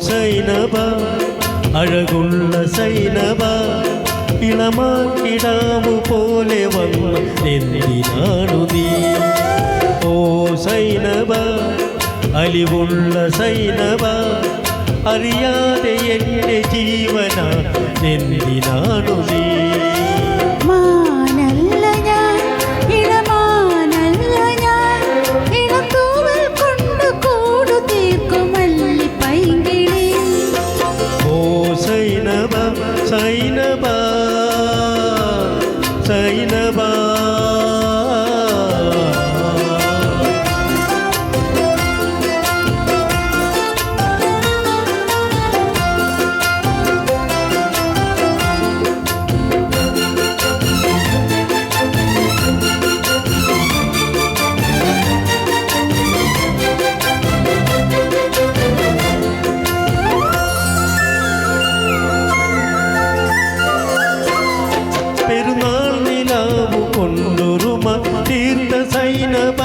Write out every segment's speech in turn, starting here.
സൈനബ അഴകുള്ള സൈനബ ഇളമാക്കിടാമു പോലെ വന്ന എന്തിനാണു നീ ഓ സൈനബ അലിവുള്ള സൈനബ അറിയാതെ എൻ്റെ ജീവന എന്തിനാണു നീ സൈനബ സൈനബ പെരുന്നാൾ നിലാവു കൊണ്ടൊരുമ തീർത്ത സൈനബ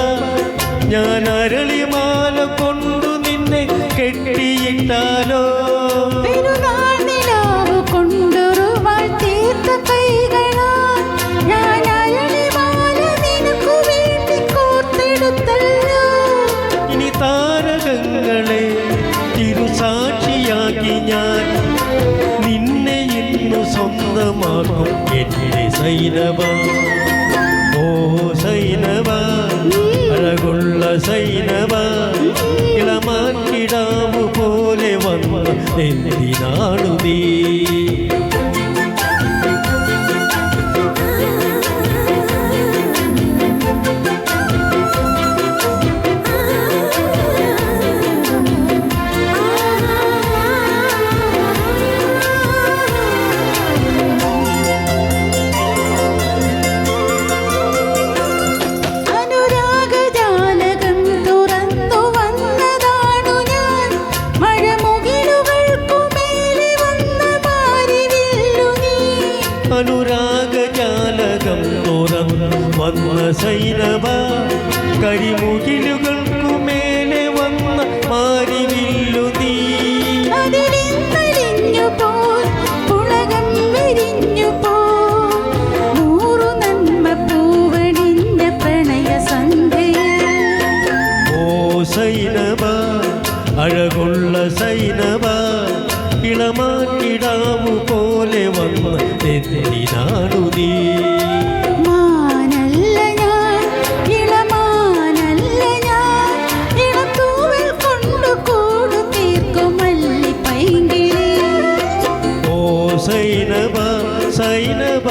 ഞാൻ അരളിമാല കൊണ്ടു നിന്നെ കെട്ടിയിട്ടാലോ പെരുന്നാൾ നിലാവു കൊണ്ടൊരുമ തീർത്ത കൈകളാൽ ഞാൻ അരളിമാല നിനക്കു വേണ്ടി കോർത്തെടുത്തല്ലോ ഇനി താരകങ്ങളെ തിരുസാക്ഷിയാക്കി ഞാൻ നിന്നെ ഇന്നു സ്വന്തമാക്കും എൻ്റെ സൈനബ ഓ സൈനബ അഴകുള്ള സൈനബ ഇളമാക്കിടാമു പോലെ വന്ന എന്തിനാണു നീ അനുരാഗജാലകം തുറന്നു വന്ന സൈനബ കരിമുകിലുകൾക്കു മേലെ വന്ന മാരിവില്ലു നീ ഓ സൈനബ അഴകുള്ള സൈനബ ഇളമാക്കിടാമു പോലെ വന്ന എന്തിനാണു നീ മാനല്ല ഞാൻ ഇളമാനല്ല ഞാൻ ഇളത്തൂവൽ കൊണ്ടു കൂടു തീർക്കുമല്ലി പൈങ്കിളി ഓ സൈനബ സൈനബ